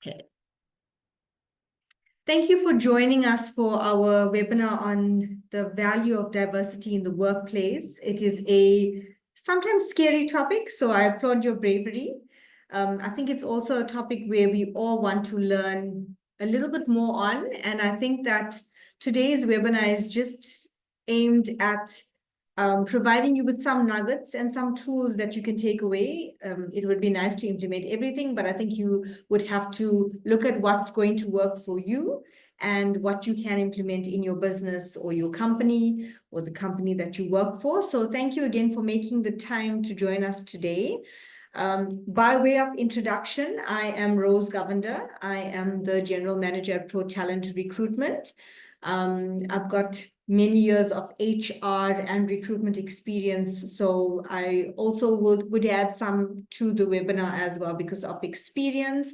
Okay. Thank you for joining us for our webinar on the value of diversity in the workplace. It is a sometimes scary topic, so I applaud your bravery. I think it's also a topic where we all want to learn a little bit more on, and I think that today's webinar is just aimed at providing you with some nuggets and some tools that you can take away. It would be nice to implement everything, but I think you would have to look at what's going to work for you and what you can implement in your business or your company or the company that you work for. So thank you again for making the time to join us today. By way of introduction, I am Rose Govender. I am the General Manager at Pro Talent Recruitment. I've got many years of HR and recruitment experience, so I also would add some to the webinar as well because of experience.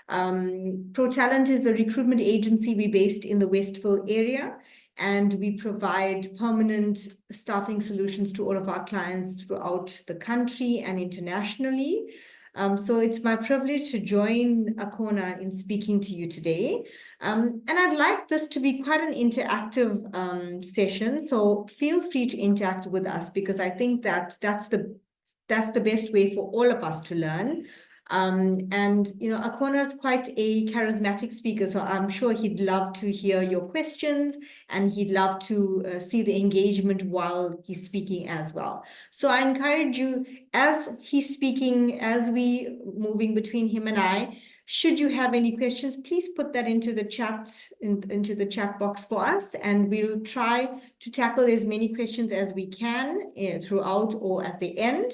Pro Talent is a recruitment agency. We're based in the Westville area, and we provide permanent staffing solutions to all of our clients throughout the country and internationally. So it's my privilege to join Akhona in speaking to you today. And I'd like this to be quite an interactive session. So feel free to interact with us because I think that that's the best way for all of us to learn. And Akhona is quite a charismatic speaker, so I'm sure he'd love to hear your questions and he'd love to see the engagement while he's speaking as well. So I encourage you, as he's speaking, as we moving between him and I, should you have any questions, please put that into the chat box for us, and we'll try to tackle as many questions as we can throughout or at the end.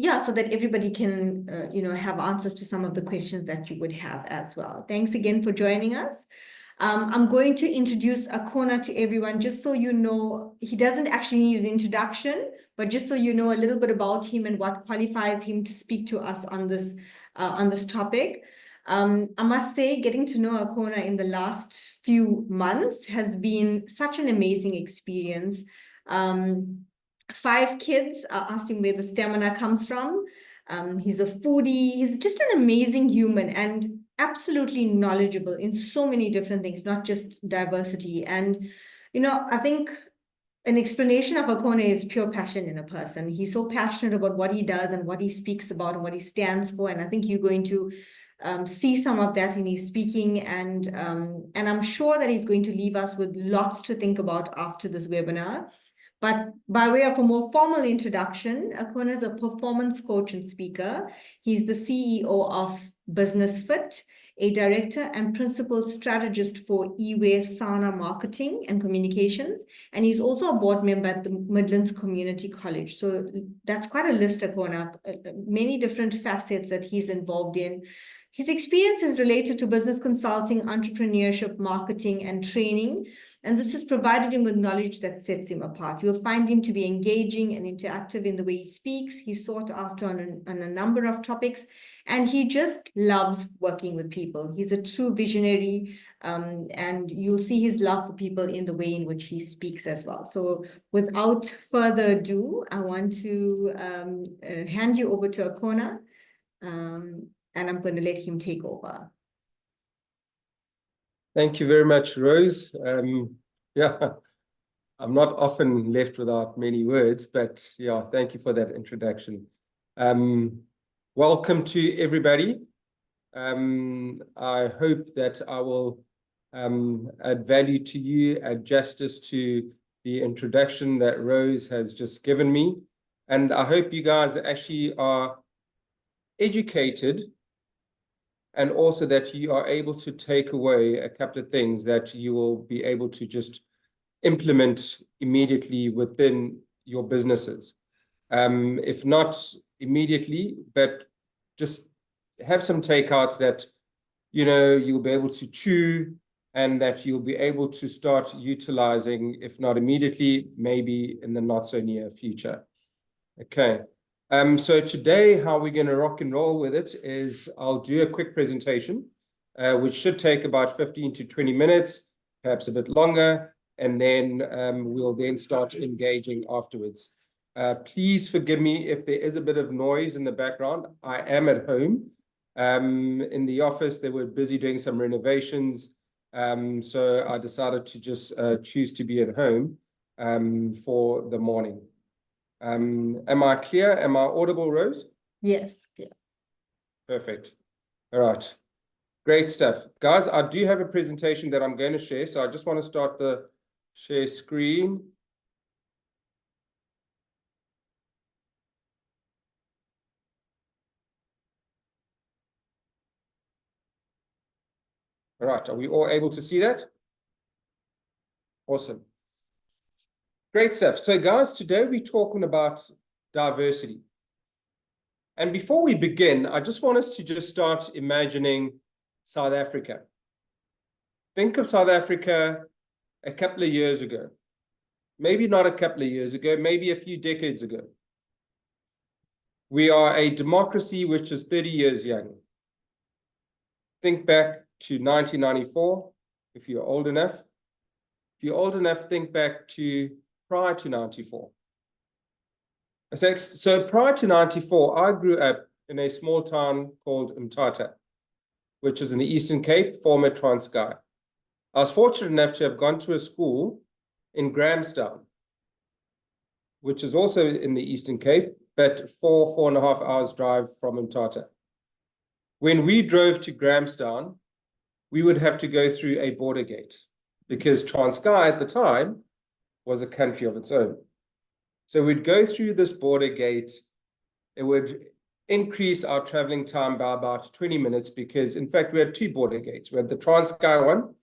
Yeah, so that everybody can, have answers to some of the questions that you would have as well. Thanks again for joining us. I'm going to introduce Akhona to everyone, just so you know, he doesn't actually need an introduction, but just so you know a little bit about him and what qualifies him to speak to us on this topic. I must say, getting to know Akhona in the last few months has been such an amazing experience. 5 kids. Asked him where the stamina comes from. He's a foodie. He's just an amazing human and absolutely knowledgeable in so many different things, not just diversity. And, I think an explanation of Akhona is pure passion in a person. He's so passionate about what he does and what he speaks about and what he stands for. And I think you're going to see some of that in his speaking. And I'm sure that he's going to leave us with lots to think about after this webinar. But by way of a more formal introduction, Akhona is a performance coach and speaker. He's the CEO of Business Fit, a director and principal strategist for eWare Sauna Marketing and Communications. And he's also a board member at the Midlands Community College. So that's quite a list, Akhona, many different facets that he's involved in. His experience is related to business consulting, entrepreneurship, marketing, and training. And this has provided him with knowledge that sets him apart. You'll find him to be engaging and interactive in the way he speaks. He's sought after on a number of topics, and he just loves working with people. He's a true visionary, and you'll see his love for people in the way in which he speaks as well. So without further ado, I want to hand you over to Akhona, and I'm going to let him take over. Thank you very much, Rose. Yeah, I'm not often left without many words, but yeah, thank you for that introduction. Welcome to everybody. I hope that I will add value to you, add justice to the introduction that Rose has just given me. And I hope you guys actually are educated, and also that you are able to take away a couple of things that you will be able to just implement immediately within your businesses. If not immediately, but just have some takeouts that, you'll be able to chew and that you'll be able to start utilizing, if not immediately, maybe in the not so near future. Okay. So today, how we're going to rock and roll with it is I'll do a quick presentation, which should take about 15 to 20 minutes, perhaps a bit longer, and then we'll then start engaging afterwards. Please forgive me if there is a bit of noise in the background. I am at home, In the office, they were busy doing some renovations. So I decided to just choose to be at home for the morning. Am I clear? Am I audible, Rose? Yes, clear. Perfect. All right. Great stuff. Guys, I do have a presentation that I'm going to share. So I just want to start the share screen. All right. Are we all able to see that? Awesome. Great stuff. So guys, today we're talking about diversity. And before we begin, I just want us to just start imagining South Africa. Think of South Africa a couple of years ago. Maybe not a couple of years ago, maybe a few decades ago. We are a democracy which is 30 years young. Think back to 1994, if you're old enough. If you're old enough, think back to prior to 94. So prior to 94, I grew up in a small town called Mthatha, which is in the Eastern Cape, former Transkei. I was fortunate enough to have gone to a school in Grahamstown, which is also in the Eastern Cape, but 4.5 hours drive from Mthatha. When we drove to Grahamstown, we would have to go through a border gate because Transkei at the time was a country of its own. So we'd go through this border gate. It would increase our traveling time by about 20 minutes because, in fact, we had two border gates. We had the Transkei one,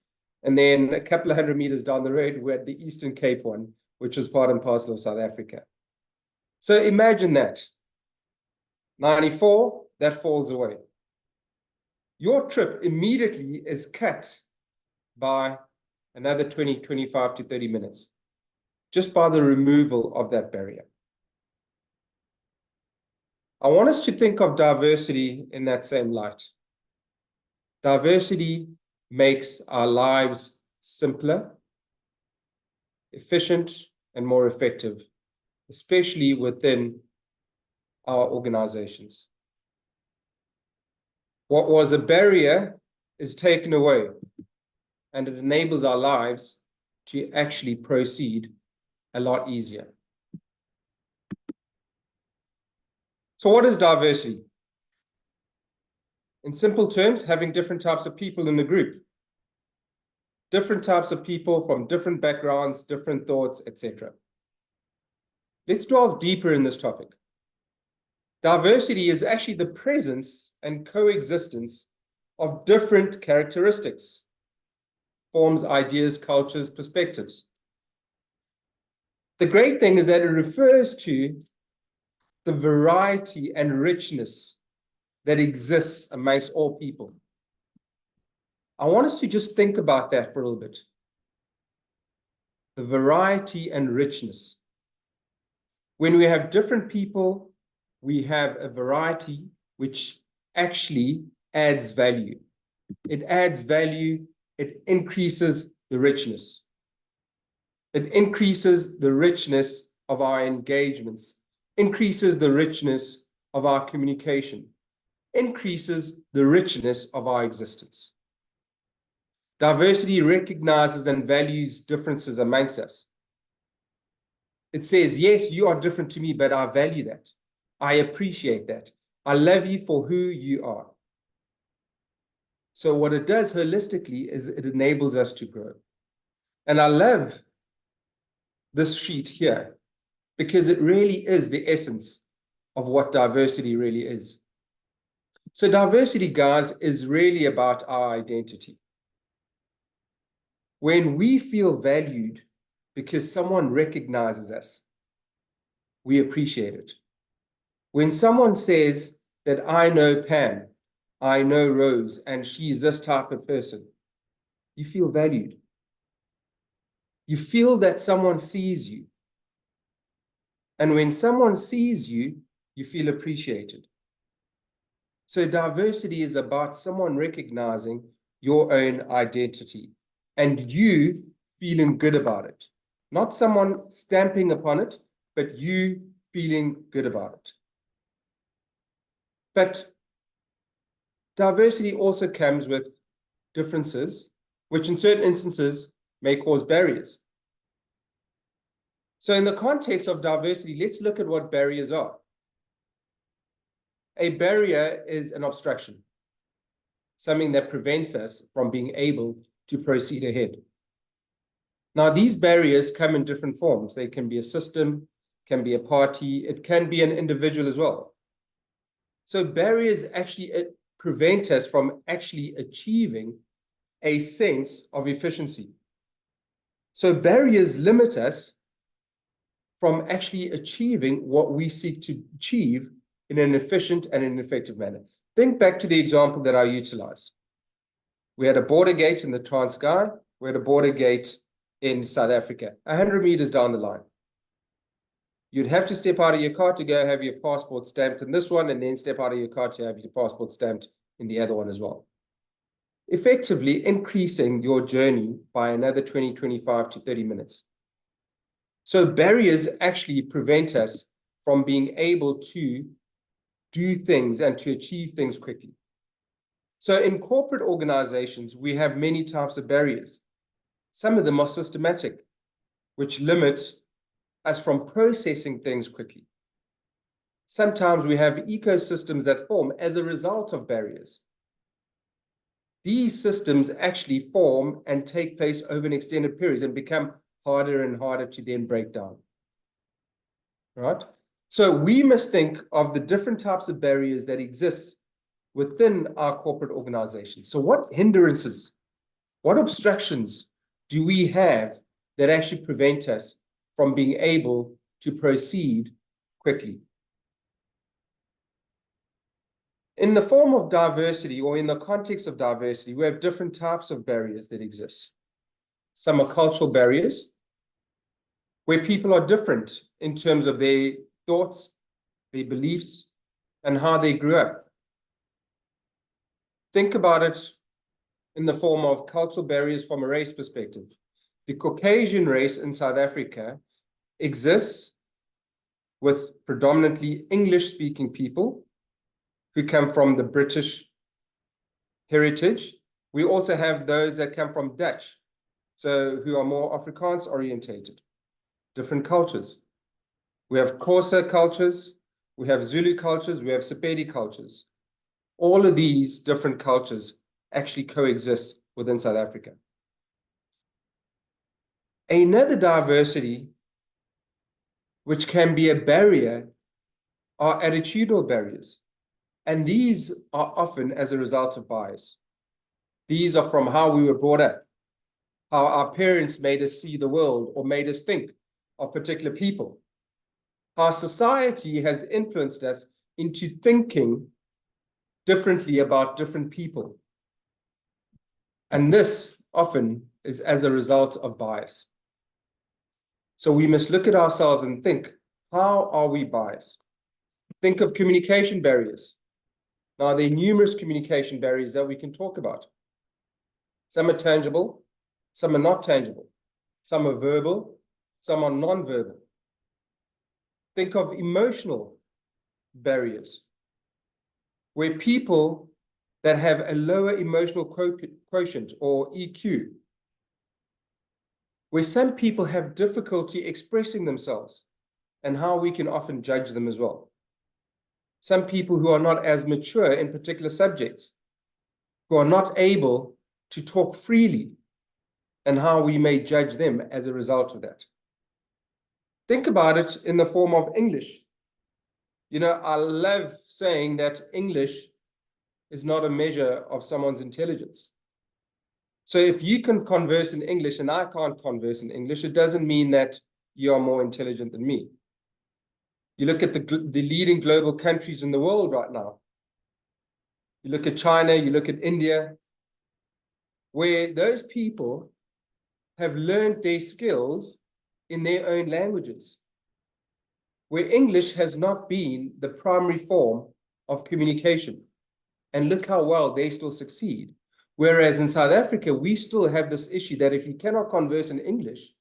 and then a couple of 100 meters down the road, we had the Eastern Cape one, which is part and parcel of South Africa. So imagine that. 94, that falls away. Your trip immediately is cut by another 20, 25 to 30 minutes, just by the removal of that barrier. I want us to think of diversity in that same light. Diversity makes our lives simpler, efficient, and more effective, especially within our organizations. What was a barrier is taken away, and it enables our lives to actually proceed a lot easier. So what is diversity? In simple terms, having different types of people in the group. Different types of people from different backgrounds, different thoughts, etc. Let's delve deeper in this topic. Diversity is actually the presence and coexistence of different characteristics, forms, ideas, cultures, perspectives. The great thing is that it refers to the variety and richness that exists amongst all people. I want us to just think about that for a little bit. The variety and richness. When we have different people, we have a variety which actually adds value. It adds value, it increases the richness. It increases the richness of our engagements, increases the richness of our communication, increases the richness of our existence. Diversity recognizes and values differences amongst us. It says, yes, you are different to me, but I value that. I appreciate that. I love you for who you are. So what it does holistically is it enables us to grow. And I love this sheet here because it really is the essence of what diversity really is. So diversity, guys, is really about our identity. When we feel valued because someone recognizes us, we appreciate it. When someone says that I know Pam, I know Rose, and she's this type of person, you feel valued. You feel that someone sees you. And when someone sees you, you feel appreciated. So diversity is about someone recognizing your own identity and you feeling good about it. Not someone stamping upon it, but you feeling good about it. But diversity also comes with differences, which in certain instances may cause barriers. So in the context of diversity, let's look at what barriers are. A barrier is an obstruction, something that prevents us from being able to proceed ahead. Now, these barriers come in different forms. They can be a system, can be a party, it can be an individual as well. So barriers actually prevent us from actually achieving a sense of efficiency. So barriers limit us from actually achieving what we seek to achieve in an efficient and an effective manner. Think back to the example that I utilized. We had a border gate in the Transkei, we had a border gate in South Africa, 100 meters down the line. You'd have to step out of your car to go have your passport stamped in this one, and then step out of your car to have your passport stamped in the other one as well. Effectively increasing your journey by another 20, 25 to 30 minutes. So barriers actually prevent us from being able to do things and to achieve things quickly. So in corporate organizations, we have many types of barriers. Some of them are systematic, which limit us from processing things quickly. Sometimes we have ecosystems that form as a result of barriers. These systems actually form and take place over an extended period and become harder and harder to then break down. Right? So we must think of the different types of barriers that exist within our corporate organization. So what hindrances, what obstructions do we have that actually prevent us from being able to proceed quickly? In the form of diversity, or in the context of diversity, we have different types of barriers that exist. Some are cultural barriers, where people are different in terms of their thoughts, their beliefs, and how they grew up. Think about it in the form of cultural barriers from a race perspective. The Caucasian race in South Africa exists with predominantly English-speaking people who come from the British heritage. We also have those that come from Dutch, so who are more Afrikaans orientated, different cultures. We have Xhosa cultures, we have Zulu cultures, we have Sepedi cultures. All of these different cultures actually coexist within South Africa. Another diversity which can be a barrier are attitudinal barriers. And these are often as a result of bias. These are from how we were brought up, how our parents made us see the world or made us think of particular people. How society has influenced us into thinking differently about different people. And this often is as a result of bias. So we must look at ourselves and think, how are we biased? Think of communication barriers. Now, there are numerous communication barriers that we can talk about. Some are tangible, some are not tangible. Some are verbal, some are non-verbal. Think of emotional barriers, where people that have a lower emotional quotient or EQ, where some people have difficulty expressing themselves and how we can often judge them as well. Some people who are not as mature in particular subjects, who are not able to talk freely, and how we may judge them as a result of that. Think about it in the form of English. You know, I love saying that English is not a measure of someone's intelligence. So if you can converse in English and I can't converse in English, it doesn't mean that you are more intelligent than me. You look at the leading global countries in the world right now. You look at China, you look at India, where those people have learned their skills in their own languages, where English has not been the primary form of communication. And look how well they still succeed. Whereas in South Africa, we still have this issue that if you cannot converse in English,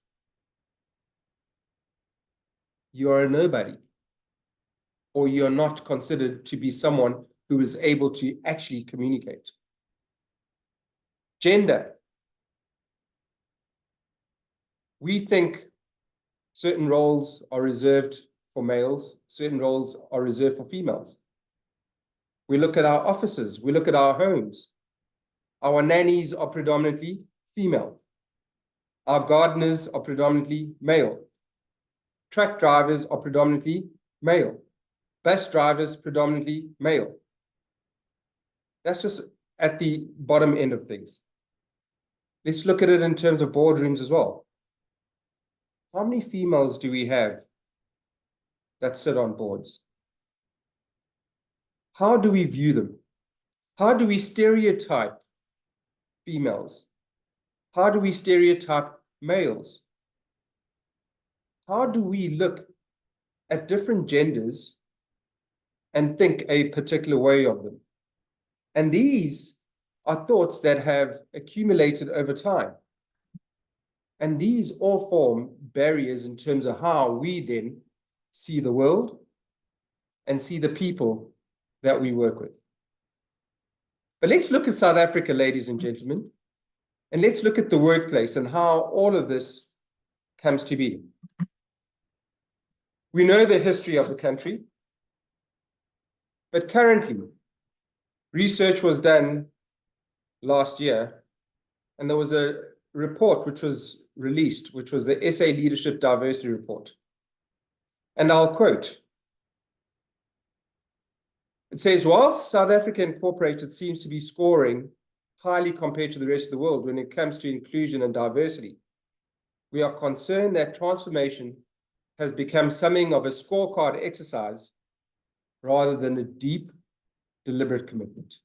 you are a nobody, or you're not considered to be someone who is able to actually communicate. Gender. We think certain roles are reserved for males, certain roles are reserved for females. We look at our offices, we look at our homes. Our nannies are predominantly female. Our gardeners are predominantly male. Truck drivers are predominantly male. Bus drivers predominantly male. That's just at the bottom end of things. Let's look at it in terms of boardrooms as well. How many females do we have that sit on boards? How do we view them? How do we stereotype females? How do we stereotype males? How do we look at different genders and think a particular way of them? And these are thoughts that have accumulated over time. And these all form barriers in terms of how we then see the world and see the people that we work with. But let's look at South Africa, ladies and gentlemen, and let's look at the workplace and how all of this comes to be. We know the history of the country, but currently, research was done last year, and there was a report which was released, which was the SA Leadership Diversity Report. And I'll quote, it says, whilst South Africa Incorporated seems to be scoring highly compared to the rest of the world when it comes to inclusion and diversity, we are concerned that transformation has become something of a scorecard exercise rather than a deep, deliberate commitment.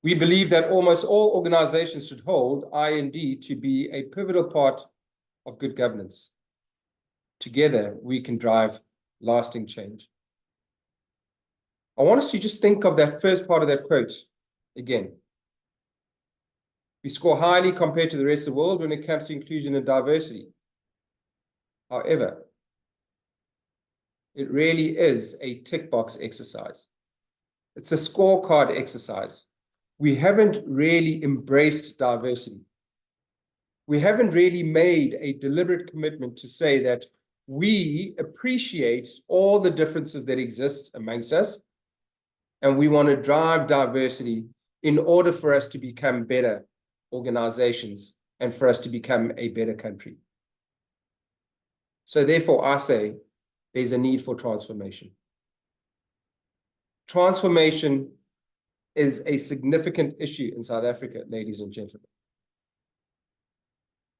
We believe that almost all organizations should hold I&D to be a pivotal part of good governance. Together, we can drive lasting change. I want us to just think of that first part of that quote again. We score highly compared to the rest of the world when it comes to inclusion and diversity. However, it really is a tick box exercise. It's a scorecard exercise. We haven't really embraced diversity. We haven't really made a deliberate commitment to say that we appreciate all the differences that exist amongst us, and we want to drive diversity in order for us to become better organizations and for us to become a better country. So therefore, I say there's a need for transformation. Transformation is a significant issue in South Africa, ladies and gentlemen.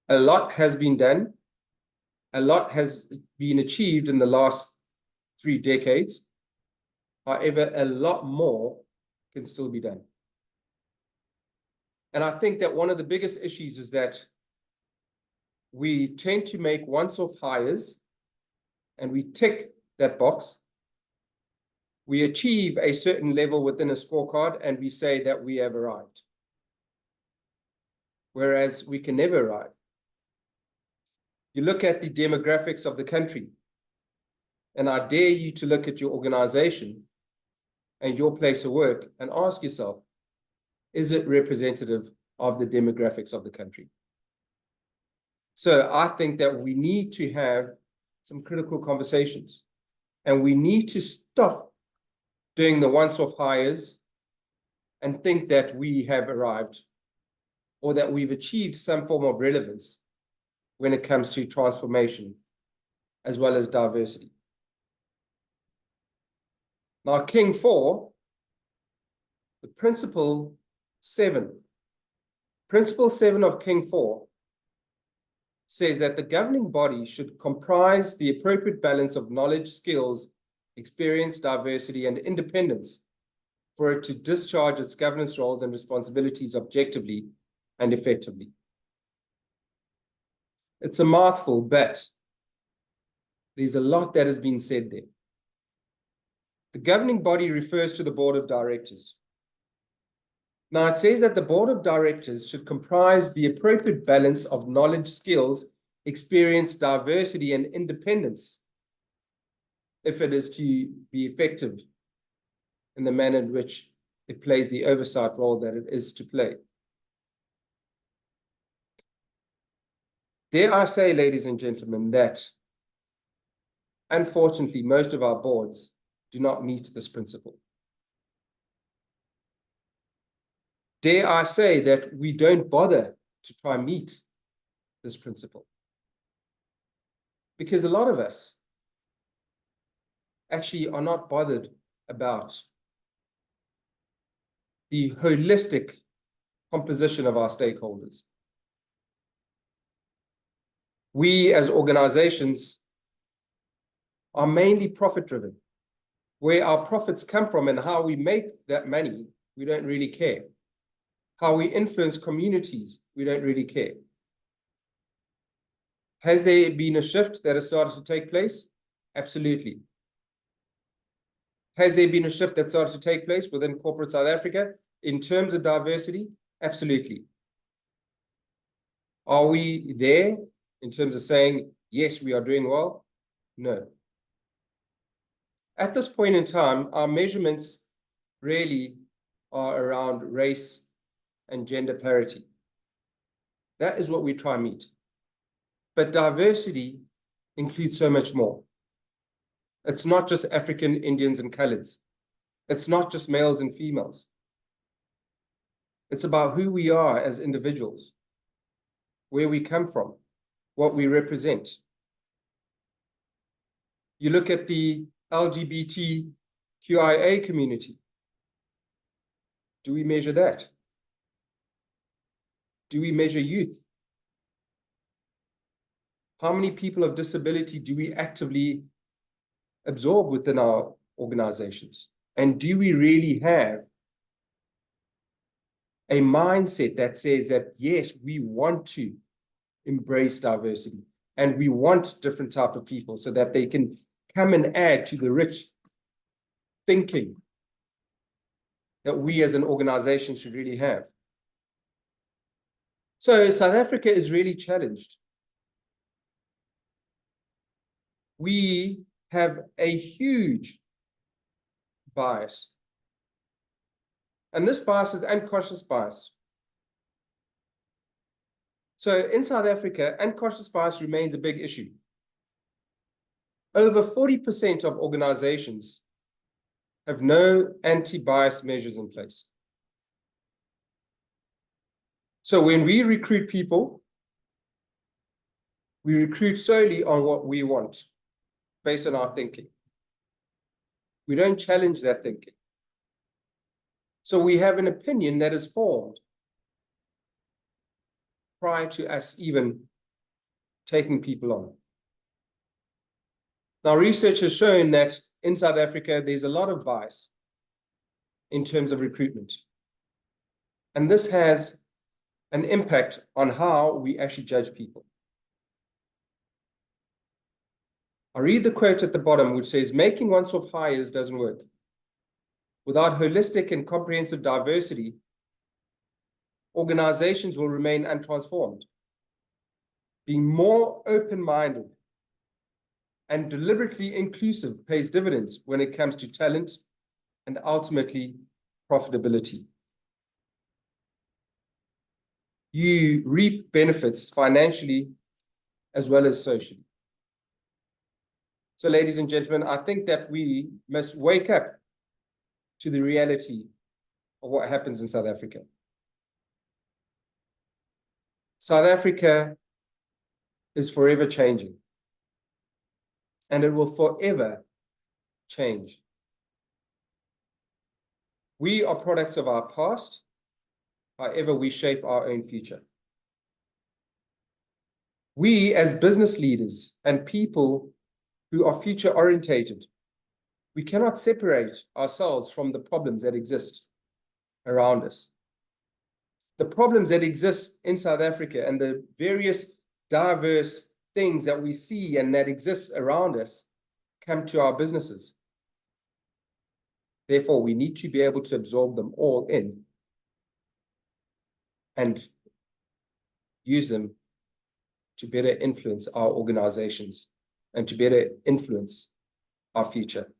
A lot has been done. A lot has been achieved in the last 3 decades. However, a lot more can still be done. And I think that one of the biggest issues is that we tend to make once-off hires and we tick that box. We achieve a certain level within a scorecard and we say that we have arrived. Whereas we can never arrive. You look at the demographics of the country, and I dare you to look at your organization and your place of work and ask yourself, is it representative of the demographics of the country? So I think that we need to have some critical conversations, and we need to stop doing the once-off hires and think that we have arrived or that we've achieved some form of relevance when it comes to transformation as well as diversity. Now, King 4, the Principle 7 of King 4 says that the governing body should comprise the appropriate balance of knowledge, skills, experience, diversity, and independence for it to discharge its governance roles and responsibilities objectively and effectively. It's a mouthful, but there's a lot that has been said there. The governing body refers to the board of directors. Now, it says that the board of directors should comprise the appropriate balance of knowledge, skills, experience, diversity, and independence if it is to be effective in the manner in which it plays the oversight role that it is to play. Dare I say, ladies and gentlemen, that unfortunately, most of our boards do not meet this principle. Dare I say that we don't bother to try and meet this principle? Because a lot of us actually are not bothered about the holistic composition of our stakeholders. We as organizations are mainly profit-driven. Where our profits come from and how we make that money, we don't really care. How we influence communities, we don't really care. Has there been a shift that has started to take place? Absolutely. Has there been a shift that started to take place within corporate South Africa in terms of diversity? Absolutely. Are we there in terms of saying, yes, we are doing well? No. At this point in time, our measurements really are around race and gender parity. That is what we try and meet. But diversity includes so much more. It's not just African, Indians, and coloreds. It's not just males and females. It's about who we are as individuals, where we come from, what we represent. You look at the LGBTQIA community. Do we measure that? Do we measure youth? How many people of disability do we actively absorb within our organizations? And do we really have a mindset that says that, yes, we want to embrace diversity and we want different type of people so that they can come and add to the rich thinking that we as an organization should really have? So South Africa is really challenged. We have a huge bias. And this bias is unconscious bias. So in South Africa, unconscious bias remains a big issue. Over 40% of organizations have no anti-bias measures in place. So when we recruit people, we recruit solely on what we want, based on our thinking. We don't challenge that thinking. So we have an opinion that is formed prior to us even taking people on. Now, research has shown that in South Africa, there's a lot of bias in terms of recruitment. And this has an impact on how we actually judge people. I read the quote at the bottom, which says, making once-off hires doesn't work. Without holistic and comprehensive diversity, organizations will remain untransformed. Being more open-minded and deliberately inclusive pays dividends when it comes to talent and ultimately profitability. You reap benefits financially as well as socially. So, ladies and gentlemen, I think that we must wake up to the reality of what happens in South Africa. South Africa is forever changing, and it will forever change. We are products of our past, however we shape our own future. We as business leaders and people who are future orientated, we cannot separate ourselves from the problems that exist around us. The problems that exist in South Africa and the various diverse things that we see and that exist around us come to our businesses. Therefore, we need to be able to absorb them all in and use them to better influence our organizations and to better influence our future.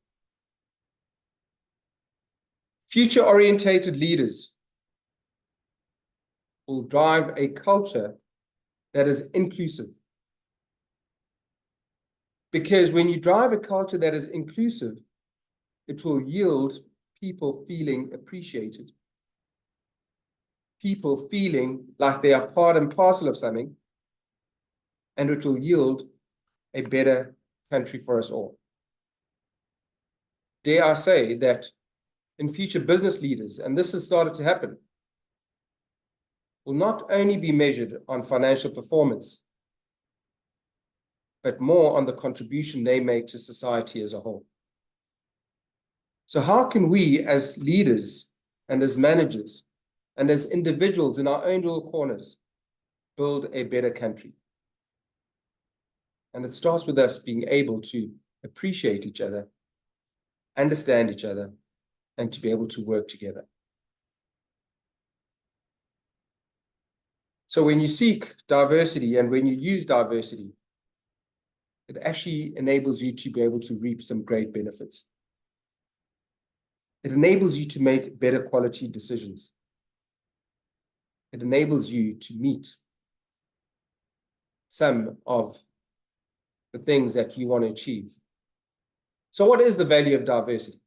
Future-orientated leaders will drive a culture that is inclusive. Because when you drive a culture that is inclusive, it will yield people feeling appreciated, people feeling like they are part and parcel of something, and it will yield a better country for us all. Dare I say that in future business leaders, and this has started to happen, will not only be measured on financial performance, but more on the contribution they make to society as a whole. So how can we as leaders and as managers and as individuals in our own little corners build a better country? And it starts with us being able to appreciate each other, understand each other, and to be able to work together. So when you seek diversity and when you use diversity, it actually enables you to be able to reap some great benefits. It enables you to make better quality decisions. It enables you to meet some of the things that you want to achieve. So what is the value of diversity?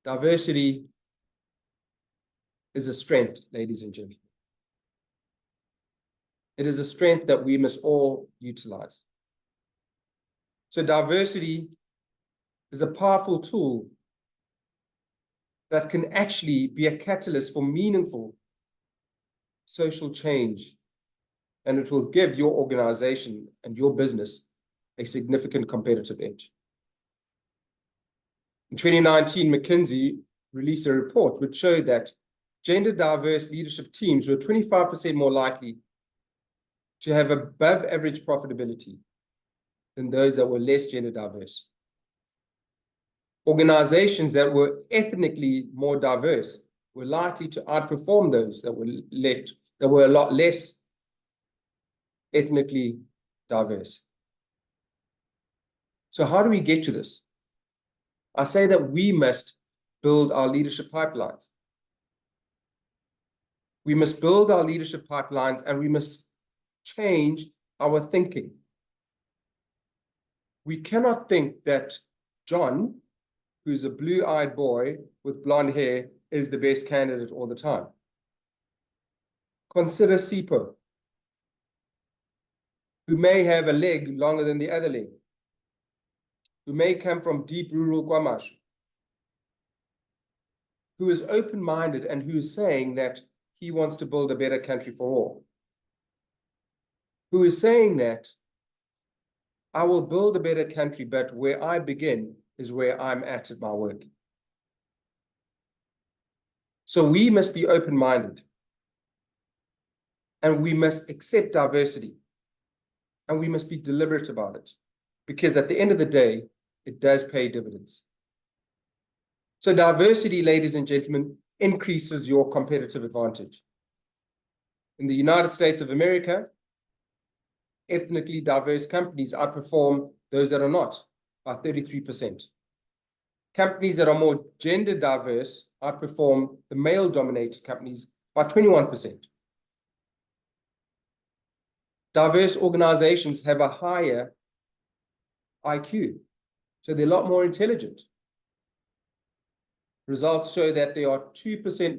Diversity is a strength, ladies and gentlemen. It is a strength that we must all utilize. So diversity is a powerful tool that can actually be a catalyst for meaningful social change, and it will give your organization and your business a significant competitive edge. In 2019, McKinsey released a report which showed that gender diverse leadership teams were 25% more likely to have above average profitability than those that were less gender diverse. Organizations that were ethnically more diverse were likely to outperform those that were a lot less ethnically diverse. So how do we get to this? I say that we must build our leadership pipelines. We must build our leadership pipelines and we must change our thinking. We cannot think that John, who's a blue-eyed boy with blonde hair, is the best candidate all the time. Consider Sipho, who may have a leg longer than the other leg, who may come from deep rural KwaMashu, who is open-minded and who is saying that he wants to build a better country for all, who is saying that I will build a better country, but where I begin is where I'm at my work. So we must be open-minded and we must accept diversity and we must be deliberate about it, because at the end of the day, it does pay dividends. So diversity, ladies and gentlemen, increases your competitive advantage. In the United States of America, ethnically diverse companies outperform those that are not by 33%. Companies that are more gender diverse outperform the male-dominated companies by 21%. Diverse organizations have a higher IQ, so they're a lot more intelligent. Results show that they are 2%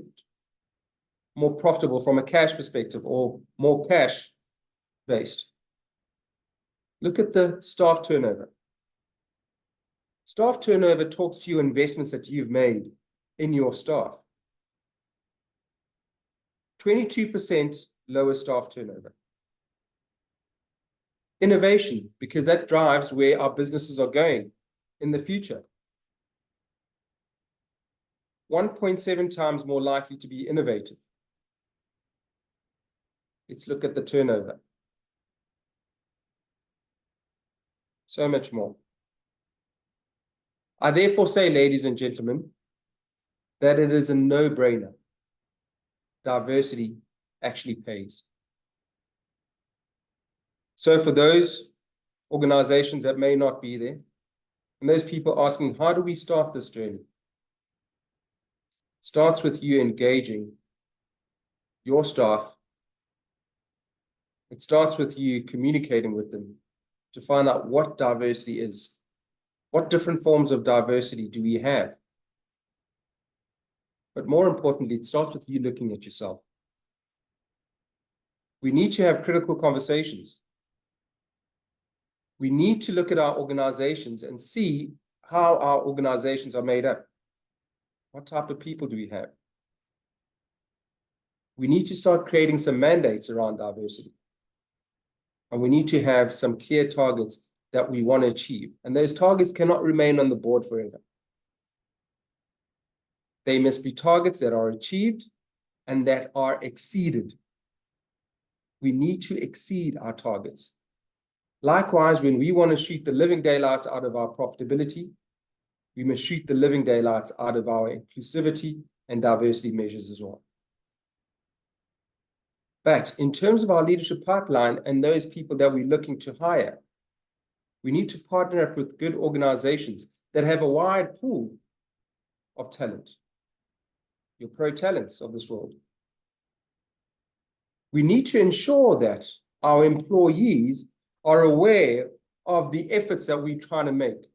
more profitable from a cash perspective or more cash-based. Look at the staff turnover. Staff turnover talks to you investments that you've made in your staff. 22% lower staff turnover. Innovation, because that drives where our businesses are going in the future. 1.7 times more likely to be innovative. Let's look at the turnover. So much more. I therefore say, ladies and gentlemen, that it is a no-brainer. Diversity actually pays. So for those organizations that may not be there, And those people asking, how do we start this journey? It starts with you engaging your staff. It starts with you communicating with them to find out what diversity is. What different forms of diversity do we have? But more importantly, it starts with you looking at yourself. We need to have critical conversations. We need to look at our organizations and see how our organizations are made up. What type of people do we have? We need to start creating some mandates around diversity. And we need to have some clear targets that we want to achieve. And those targets cannot remain on the board forever. They must be targets that are achieved and that are exceeded. We need to exceed our targets. Likewise, when we want to shoot the living daylights out of our profitability, we must shoot the living daylights out of our inclusivity and diversity measures as well. But in terms of our leadership pipeline and those people that we're looking to hire, we need to partner up with good organizations that have a wide pool of talent, your pro talents of this world. We need to ensure that our employees are aware of the efforts that we're trying to make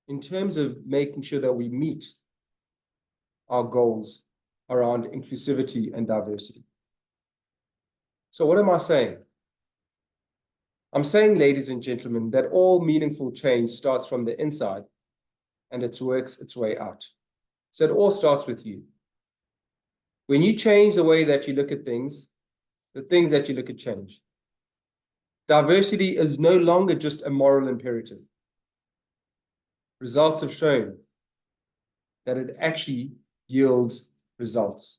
in terms of making sure that we meet our goals around inclusivity and diversity. So what am I saying? I'm saying, ladies and gentlemen, that all meaningful change starts from the inside and it works its way out. So it all starts with you. When you change the way that you look at things, the things that you look at change. Diversity is no longer just a moral imperative. Results have shown that it actually yields results,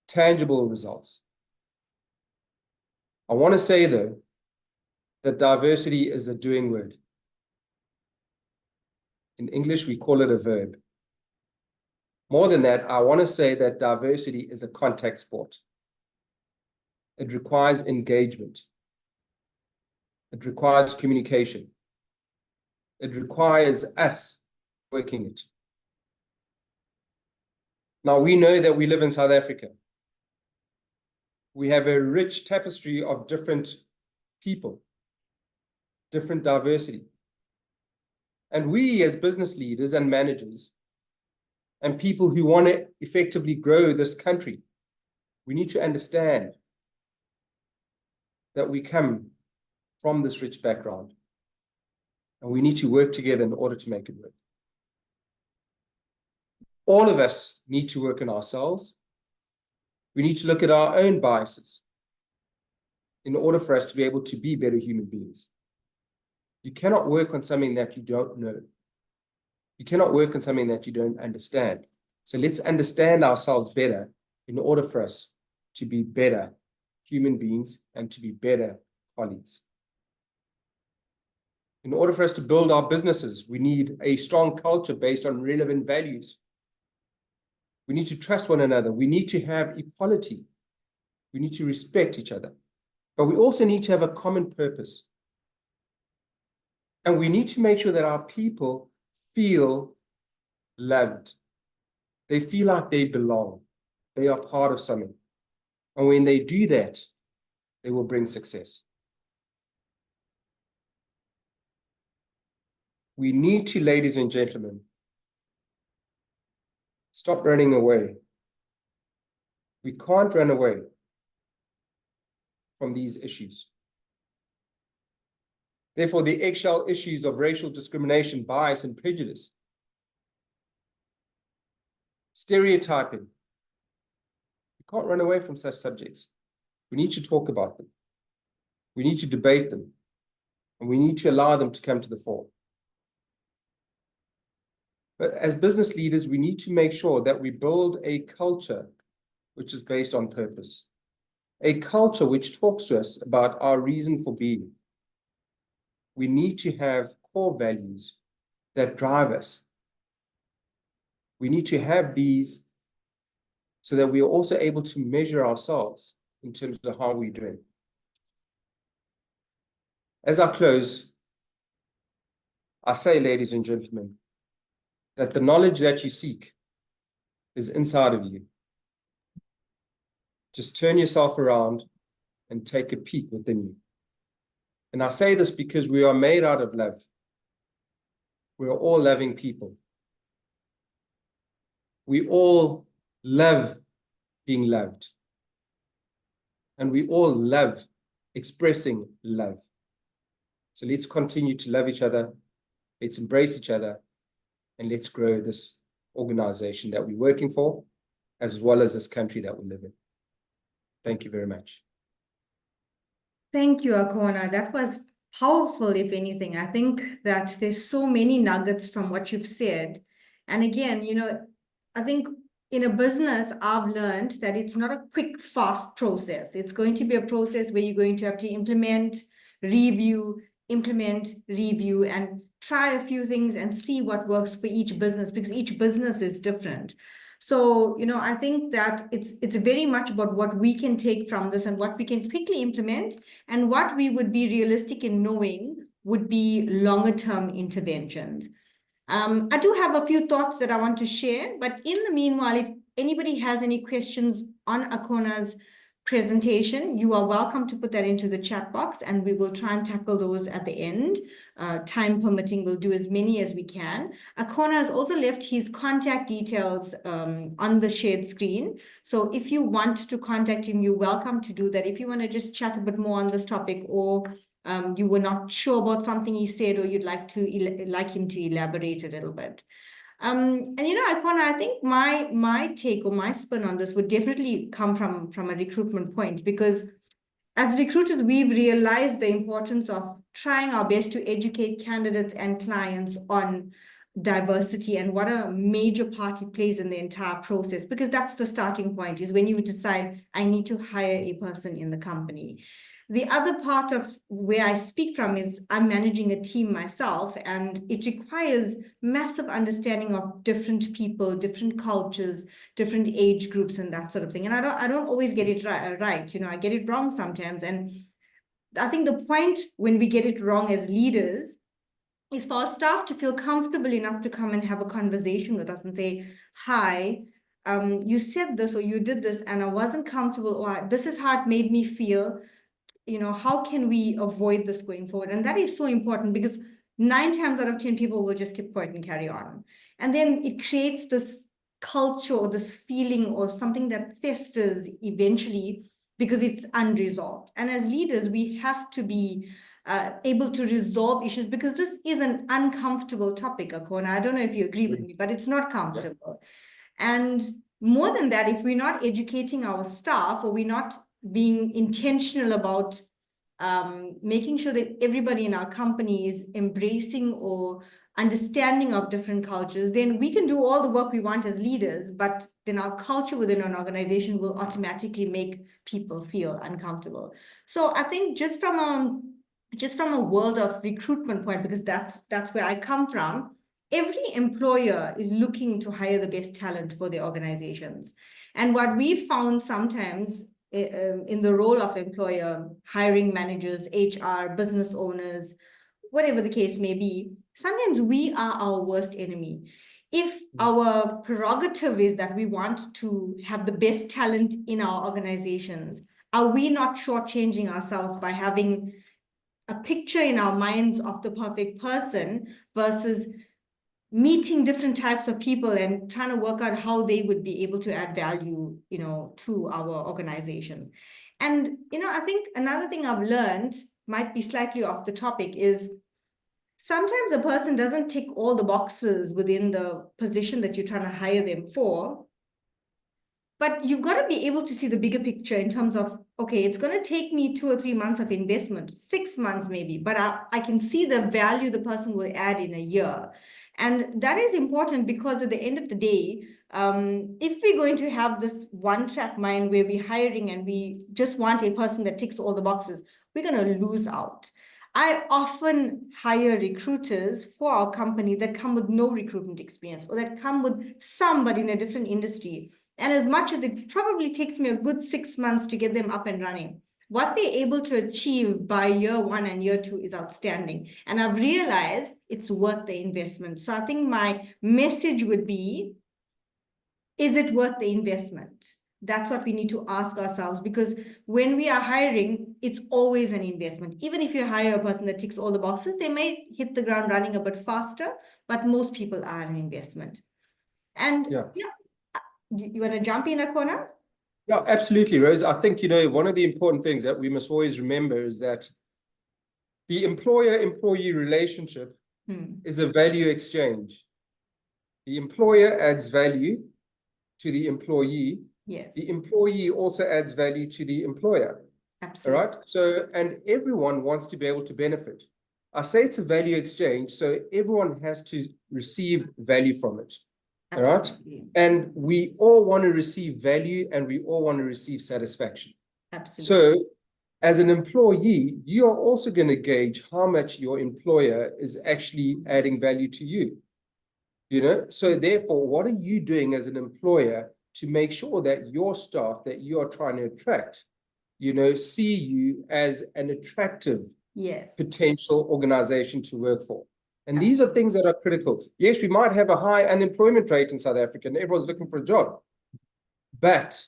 tangible results. I want to say, though, that diversity is a doing word. In English, we call it a verb. More than that, I want to say that diversity is a contact sport. It requires engagement. It requires communication. It requires us working it. Now, we know that we live in South Africa. We have a rich tapestry of different people, different diversity. And we, as business leaders and managers, and people who want to effectively grow this country, we need to understand that we come from this rich background, and we need to work together in order to make it work. All of us need to work on ourselves. We need to look at our own biases in order for us to be able to be better human beings. You cannot work on something that you don't know. You cannot work on something that you don't understand. So let's understand ourselves better in order for us to be better human beings and to be better colleagues. In order for us to build our businesses, we need a strong culture based on relevant values. We need to trust one another. We need to have equality. We need to respect each other. But we also need to have a common purpose. And we need to make sure that our people feel loved. They feel like they belong. They are part of something. And when they do that, they will bring success. We need to, ladies and gentlemen, stop running away. We can't run away from these issues. Therefore, the eggshell issues of racial discrimination, bias, and prejudice, stereotyping, we can't run away from such subjects. We need to talk about them. We need to debate them. And we need to allow them to come to the fore. But as business leaders, we need to make sure that we build a culture which is based on purpose, a culture which talks to us about our reason for being. We need to have core values that drive us. We need to have these so that we are also able to measure ourselves in terms of how we're doing. As I close, I say, ladies and gentlemen, that the knowledge that you seek is inside of you. Just turn yourself around and take a peek within you. And I say this because we are made out of love. We are all loving people. We all love being loved. And we all love expressing love. So let's continue to love each other. Let's embrace each other. And let's grow this organization that we're working for, as well as this country that we live in. Thank you very much. Thank you, Akhona. That was powerful, if anything. I think that there's so many nuggets from what you've said. And again, I think in a business, I've learned that it's not a quick, fast process. It's going to be a process where you're going to have to implement, review, and try a few things and see what works for each business, because each business is different. So, I think that it's very much about what we can take from this and what we can quickly implement, and what we would be realistic in knowing would be longer term interventions. I do have a few thoughts that I want to share, but in the meanwhile, if anybody has any questions on Akhona's presentation, you are welcome to put that into the chat box, and we will try and tackle those at the end. Time permitting, we'll do as many as we can. Akhona has also left his contact details on the shared screen. So if you want to contact him, you're welcome to do that. If you want to just chat a bit more on this topic, or you were not sure about something he said, or you'd like him to elaborate a little bit. And Akhona, I think my take or my spin on this would definitely come from a recruitment point, because as recruiters, we've realized the importance of trying our best to educate candidates and clients on diversity and what a major part it plays in the entire process, because that's the starting point, is when you decide, I need to hire a person in the company. The other part of where I speak from is I'm managing a team myself, and it requires massive understanding of different people, different cultures, different age groups, and that sort of thing. And I don't always get it right. I get it wrong sometimes. And I think the point when we get it wrong as leaders is for our staff to feel comfortable enough to come and have a conversation with us and say, hi, you said this or you did this and I wasn't comfortable, or this is how it made me feel. How can we avoid this going forward? And that is so important, because 9 times out of 10 people will just keep quiet and carry on. And then it creates this culture or this feeling or something that festers eventually, because it's unresolved. And as leaders, we have to be able to resolve issues, because this is an uncomfortable topic, Akhona. I don't know if you agree with me, but it's not comfortable. Yeah. And more than that, if we're not educating our staff, or we're not being intentional about making sure that everybody in our company is embracing or understanding of different cultures, then we can do all the work we want as leaders, but then our culture within an organization will automatically make people feel uncomfortable. So I think just from a world of recruitment point, because that's where I come from, every employer is looking to hire the best talent for their organizations. And what we found sometimes in the role of employer, hiring managers, HR, business owners, whatever the case may be, sometimes we are our worst enemy. If our prerogative is that we want to have the best talent in our organizations, are we not shortchanging ourselves by having a picture in our minds of the perfect person versus meeting different types of people and trying to work out how they would be able to add value, to our organizations? And, I think another thing I've learned, might be slightly off the topic, is sometimes a person doesn't tick all the boxes within the position that you're trying to hire them for. But you've got to be able to see the bigger picture in terms of, okay, it's going to take me 2 or 3 months of investment, 6 months maybe, but I can see the value the person will add in a year. And that is important, because at the end of the day, if we're going to have this one-track mind where we're hiring and we just want a person that ticks all the boxes, we're going to lose out. I often hire recruiters for our company that come with no recruitment experience, or that come with somebody in a different industry. And as much as it probably takes me a good 6 months to get them up and running, what they're able to achieve by year 1 and year 2 is outstanding. And I've realized it's worth the investment. So I think my message would be, is it worth the investment? That's what we need to ask ourselves, because when we are hiring, it's always an investment. Even if you hire a person that ticks all the boxes, they may hit the ground running a bit faster, but most people are an investment. And Yeah. you want to jump in, Akhona? Yeah, absolutely, Rose. I think, one of the important things that we must always remember is that the employer-employee relationship is a value exchange. The employer adds value to the employee. Yes. The employee also adds value to the employer. Absolutely. All right. So, and everyone wants to be able to benefit. I say it's a value exchange, so everyone has to receive value from it. Absolutely. All right. And we all want to receive value and we all want to receive satisfaction. Absolutely. So, as an employee, you are also going to gauge how much your employer is actually adding value to you. So therefore, what are you doing as an employer to make sure that your staff that you are trying to attract, see you as an attractive potential organization to work for? And these are things that are critical. Yes, we might have a high unemployment rate in South Africa and everyone's looking for a job. But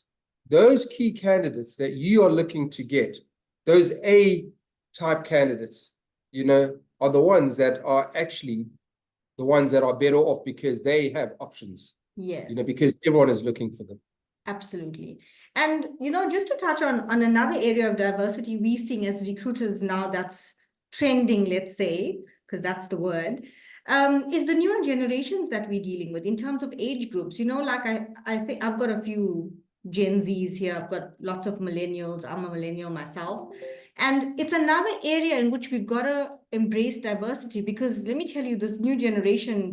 those key candidates that you are looking to get, those A-type candidates, are the ones that are actually the ones that are better off because they have options. Yes. Because everyone is looking for them. Absolutely. And, just to touch on another area of diversity we're seeing as recruiters now that's trending, let's say, because that's the word, is the newer generations that we're dealing with in terms of age groups. Like I think I've got a few Gen Zs here. I've got lots of millennials. I'm a millennial myself. And it's another area in which we've got to embrace diversity, because let me tell you, this new generation,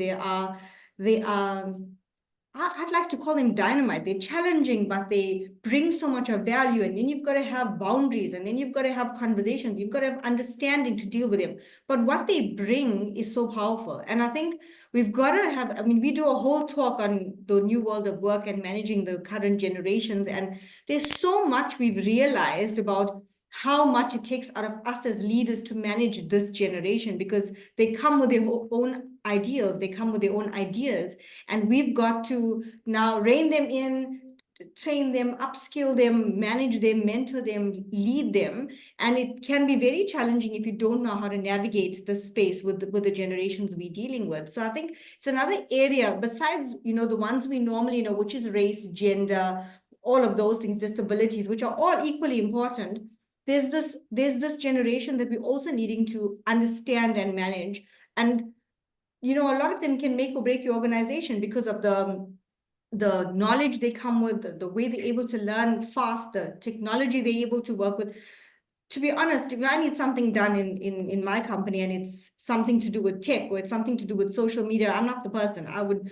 I'd like to call them dynamite. They're challenging, but they bring so much of value. And then you've got to have boundaries, and then you've got to have conversations. You've got to have understanding to deal with them. But what they bring is so powerful. And I think we've got to have, we do a whole talk on the new world of work and managing the current generations. And there's so much we've realized about how much it takes out of us as leaders to manage this generation, because they come with their own ideals, they come with their own ideas, and we've got to now rein them in, train them, upskill them, manage them, mentor them, lead them. And it can be very challenging if you don't know how to navigate the space with the generations we're dealing with. So I think it's another area besides, the ones we normally know, which is race, gender, all of those things, disabilities, which are all equally important. There's this generation that we're also needing to understand and manage. And, a lot of them can make or break your organization because of the knowledge they come with, the way they're able to learn fast, the technology they're able to work with. To be honest, if I need something done in my company and it's something to do with tech or it's something to do with social media, I'm not the person. I would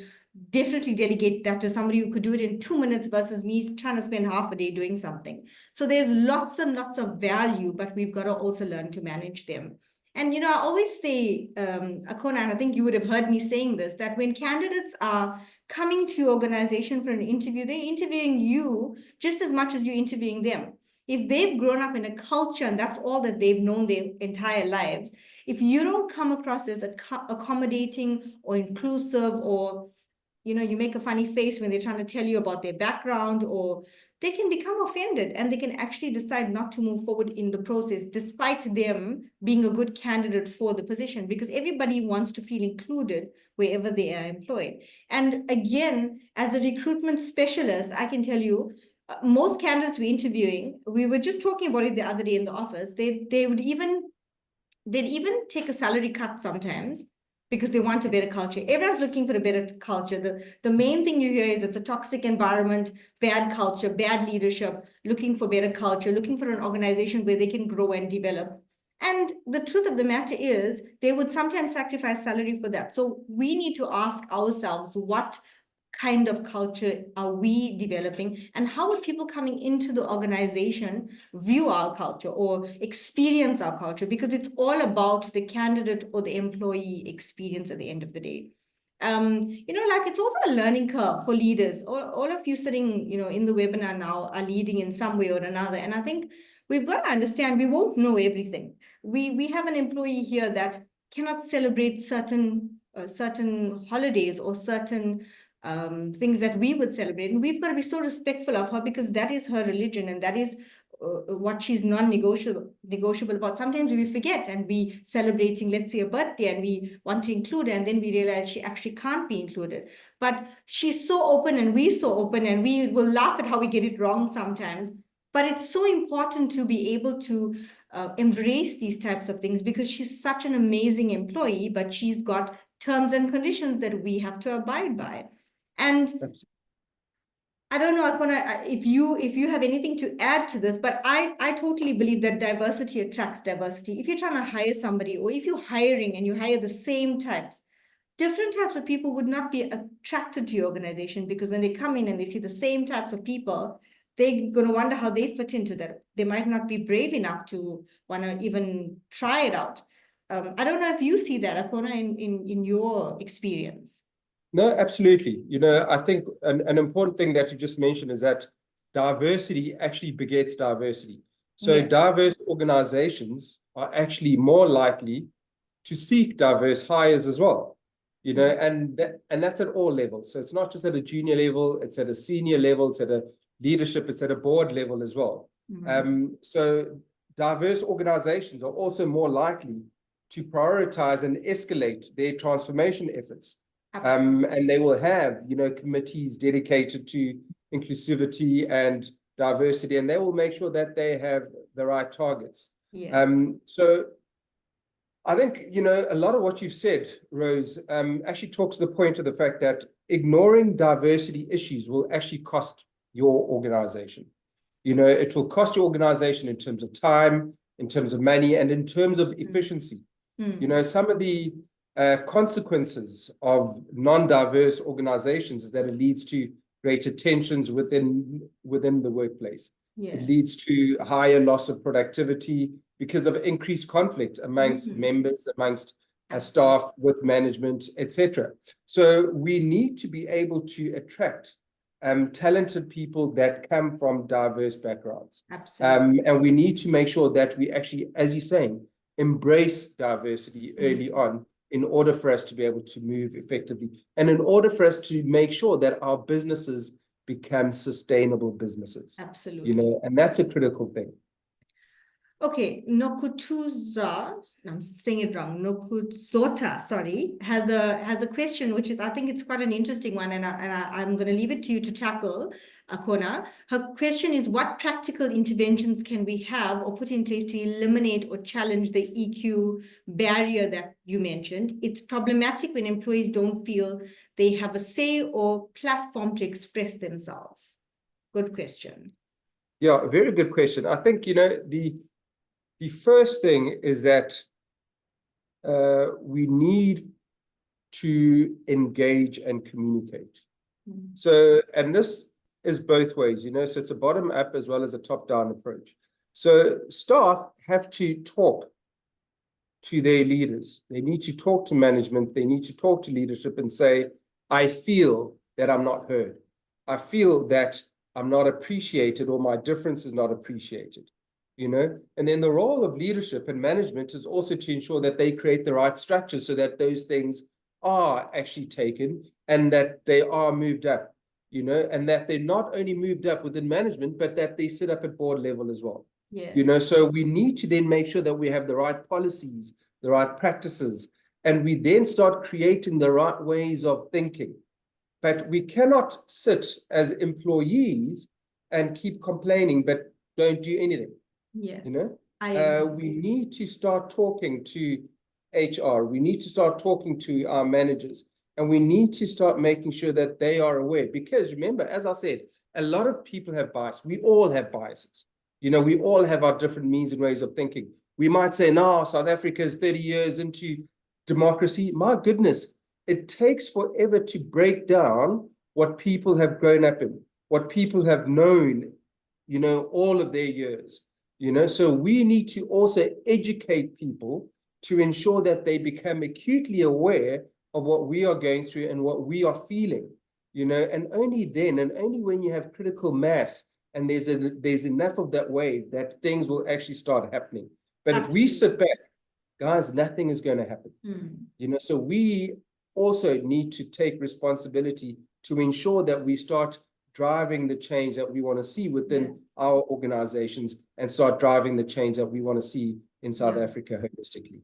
definitely delegate that to somebody who could do it in 2 minutes versus me trying to spend half a day doing something. So there's lots and lots of value, but we've got to also learn to manage them. And, I always say, Akhona, and I think you would have heard me saying this, that when candidates are coming to your organization for an interview, they're interviewing you just as much as you're interviewing them. If they've grown up in a culture and that's all that they've known their entire lives, if you don't come across as accommodating or inclusive, or you make a funny face when they're trying to tell you about their background, or they can become offended and they can actually decide not to move forward in the process, despite them being a good candidate for the position, because everybody wants to feel included wherever they are employed. And again, as a recruitment specialist, I can tell you, most candidates we're interviewing, we were just talking about it the other day in the office, they'd even take a salary cut sometimes because they want a better culture. Everyone's looking for a better culture. The main thing you hear is it's a toxic environment, bad culture, bad leadership, looking for better culture, looking for an organization where they can grow and develop. And the truth of the matter is they would sometimes sacrifice salary for that. So we need to ask ourselves, what kind of culture are we developing, and how would people coming into the organization view our culture or experience our culture? Because it's all about the candidate or the employee experience at the end of the day. Like it's also a learning curve for leaders. All of you sitting, in the webinar now are leading in some way or another. And I think we've got to understand we won't know everything. We have an employee here that cannot celebrate certain holidays or certain things that we would celebrate, and we've got to be so respectful of her because that is her religion and that is what she's non-negotiable about. Sometimes we forget and we celebrating, let's say, a birthday, and we want to include her, and then we realize she actually can't be included. But she's so open and we're so open, and we will laugh at how we get it wrong sometimes. But it's so important to be able to embrace these types of things because she's such an amazing employee, but she's got terms and conditions that we have to abide by. And I don't know, Akhona, if you have anything to add to this, but I totally believe that diversity attracts diversity. If you're trying to hire somebody, or if you're hiring and you hire the same types, different types of people would not be attracted to your organization, because when they come in and they see the same types of people, they're going to wonder how they fit into that. They might not be brave enough to want to even try it out. I don't know if you see that, Akhona, in your experience. No, absolutely. You know, I think an important thing that you just mentioned is that diversity actually begets diversity. So Yeah. diverse organizations are actually more likely to seek diverse hires as well. You know, and that's at all levels. So it's not just at a junior level, it's at a senior level, it's at a leadership, it's at a board level as well. So diverse organizations are also more likely to prioritize and escalate their transformation efforts. And they will have, you know, committees dedicated to inclusivity and diversity, and they will make sure that they have the right targets. Yeah. So I think, you know, a lot of what you've said, Rose, actually talks to the point of the fact that ignoring diversity issues will actually cost your organization. You know, it will cost your organization in terms of time, in terms of money, and in terms of efficiency. You know, some of the consequences of non-diverse organizations is that it leads to greater tensions within the workplace. Yes. It leads to higher loss of productivity because of increased conflict amongst members, amongst staff, with management, etc. So we need to be able to attract talented people that come from diverse backgrounds. Absolutely. And we need to make sure that we actually, as you're saying, embrace diversity early on in order for us to be able to move effectively, and in order for us to make sure that our businesses become sustainable businesses. Absolutely. You know, and that's a critical thing. Okay, Nokutuza, I'm saying it wrong, Nokutzota, sorry, has a question, which is, I think it's quite an interesting one, and I'm going to leave it to you to tackle, Akhona. Her question is, what practical interventions can we have or put in place to eliminate or challenge the EQ barrier that you mentioned? It's problematic when employees don't feel they have a say or platform to express themselves. Good question. Yeah, very good question. I think, you know, the first thing is that we need to engage and communicate. So, and this is both ways, you know, so it's a bottom up as well as a top down approach. So staff have to talk to their leaders. They need to talk to management. They need to talk to leadership and say, I feel that I'm not heard. I feel that I'm not appreciated, or my difference is not appreciated. You know, and then the role of leadership and management is also to ensure that they create the right structures so that those things are actually taken and that they are moved up, you know, and that they're not only moved up within management, but that they sit up at board level as well. Yeah. You know, so we need to then make sure that we have the right policies, the right practices, and we then start creating the right ways of thinking. But we cannot sit as employees and keep complaining, but don't do anything. Yes. You know, we need to start talking to HR. We need to start talking to our managers, and we need to start making sure that they are aware. Because remember, as I said, a lot of people have bias. We all have biases. You know, we all have our different means and ways of thinking. We might say, no, South Africa is 30 years into democracy. My goodness, it takes forever to break down what people have grown up in, what people have known, you know, all of their years. You know, so we need to also educate people to ensure that they become acutely aware of what we are going through and what we are feeling, you know, and only then, and only when you have critical mass and there's enough of that wave that things will actually start happening. But if we Absolutely. sit back, guys, nothing is going to happen. You know, so we also need to take responsibility to ensure that we start driving the change that we want to see within our organizations and start driving the change that we want to see in South Africa holistically.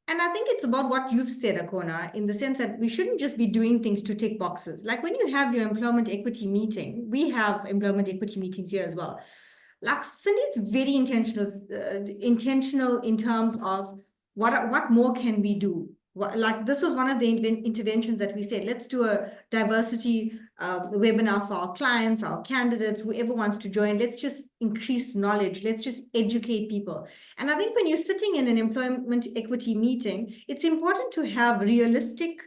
And I think it's about what you've said, Akhona, in the sense that we shouldn't just be doing things to tick boxes. Like when you have your employment equity meeting, we have employment equity meetings here as well. Like Cindy's very intentional in terms of what more can we do? Like this was one of the interventions that we said, let's do a diversity webinar for our clients, our candidates, whoever wants to join. Let's just increase knowledge. Let's just educate people. And I think when you're sitting in an employment equity meeting, it's important to have realistic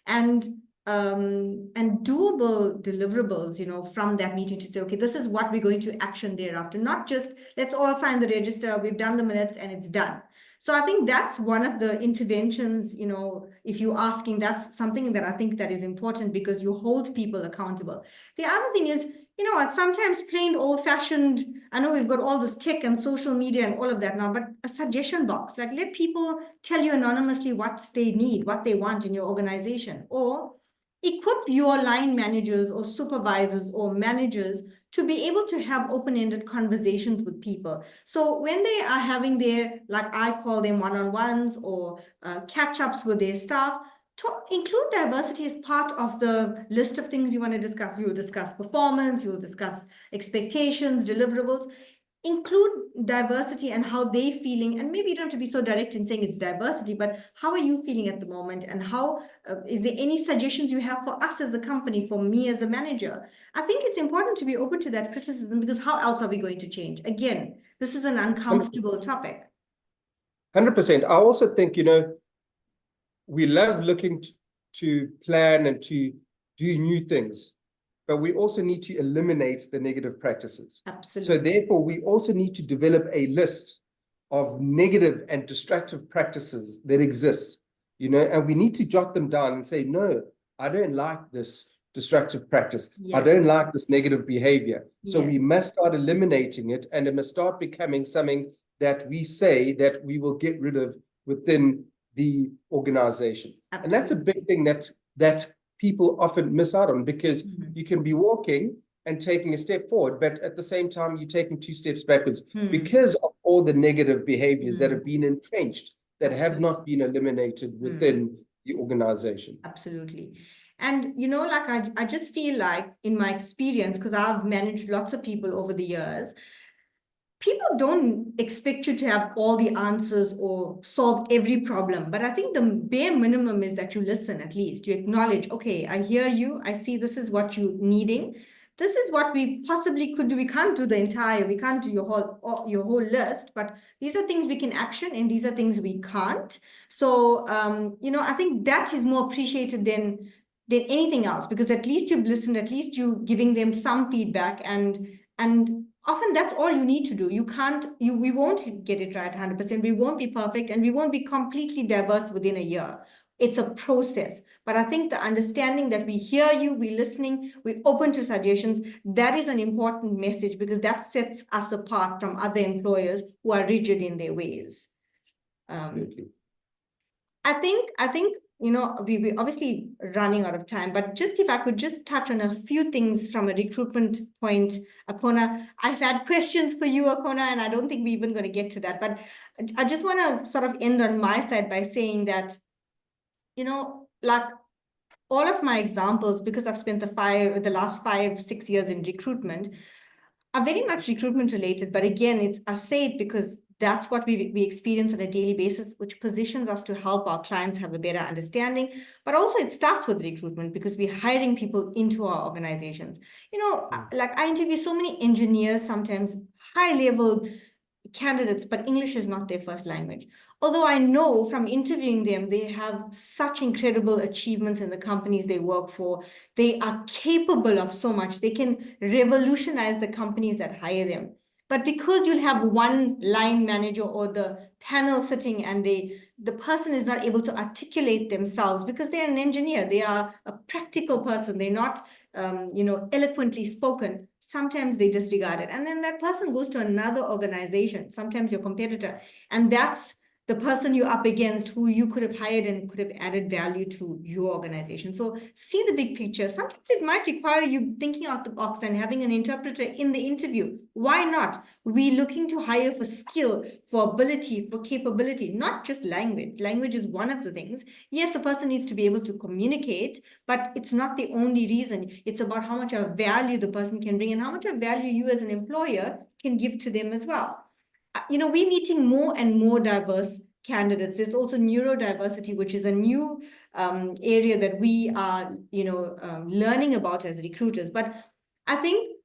and doable deliverables, you know, from that meeting to say, okay, this is what we're going to action thereafter, not just let's all sign the register, we've done the minutes and it's done. So I think that's one of the interventions, you know, if you're asking, that's something that I think that is important because you hold people accountable. The other thing is, you know what, sometimes plain old-fashioned, I know we've got all this tech and social media and all of that now, but a suggestion box, like let people tell you anonymously what they need, what they want in your organization, or equip your line managers or supervisors or managers to be able to have open-ended conversations with people. So when they are having their, like I call them one-on-ones or catch-ups with their staff, to include diversity as part of the list of things you want to discuss. You'll discuss performance, you'll discuss expectations, deliverables. Include diversity and how they're feeling, and maybe you don't have to be so direct in saying it's diversity, but how are you feeling at the moment, and how is there any suggestions you have for us as a company, for me as a manager? I think it's important to be open to that criticism, because how else are we going to change? Again, this is an uncomfortable topic. 100%. I also think, you know, we love looking to plan and to do new things, but we also need to eliminate the negative practices. Absolutely. So therefore, we also need to develop a list of negative and destructive practices that exist, you know, and we need to jot them down and say, no, I don't like this destructive practice. I don't like this negative behavior. So we must start eliminating it, and it must start becoming something that we say that we will get rid of within the organization. Absolutely. And that's a big thing that people often miss out on, because you can be walking and taking a step forward, but at the same time, you're taking 2 steps backwards because of all the negative behaviors that have been entrenched, that have not been eliminated within the organization. Absolutely. And, you know, like I just feel like in my experience, because I've managed lots of people over the years, people don't expect you to have all the answers or solve every problem. But I think the bare minimum is that you listen, at least. You acknowledge, okay, I hear you. I see this is what you're needing. This is what we possibly could do. We can't do we can't do your whole list, but these are things we can action and these are things we can't. So, you know, I think that is more appreciated than anything else, because at least you've listened, at least you giving them some feedback, and often that's all you need to do. We won't get it right 100%. We won't be perfect, and we won't be completely diverse within a year. It's a process. But I think the understanding that we hear you, we're listening, we're open to suggestions, that is an important message, because that sets us apart from other employers who are rigid in their ways. Absolutely. I think, you know, we're obviously running out of time, but just if I could just touch on a few things from a recruitment point, Akhona. I've had questions for you, Akhona, and I don't think we're even going to get to that, but I just want to sort of end on my side by saying that, you know, like all of my examples, because I've spent the last 5-6 years in recruitment, are very much recruitment related. But again, I say it because that's what we experience on a daily basis, which positions us to help our clients have a better understanding. But also it starts with recruitment, because we're hiring people into our organizations. You know, like I interview so many engineers, sometimes high-level candidates, but English is not their first language. Although I know from interviewing them, they have such incredible achievements in the companies they work for. They are capable of so much. They can revolutionize the companies that hire them. But because you'll have one line manager or the panel sitting, and the person is not able to articulate themselves because they're an engineer, they are a practical person, they're not eloquently spoken, sometimes they disregard it. And then that person goes to another organization, sometimes your competitor, and that's the person you're up against who you could have hired and could have added value to your organization. So see the big picture. Sometimes it might require you thinking out the box and having an interpreter in the interview. Why not? We're looking to hire for skill, for ability, for capability, not just language. Language is one of the things. Yes, a person needs to be able to communicate, but it's not the only reason. It's about how much of value the person can bring and how much of value you as an employer can give to them as well. We're meeting more and more diverse candidates. There's also neurodiversity, which is a new area that we are, learning about as recruiters. But I think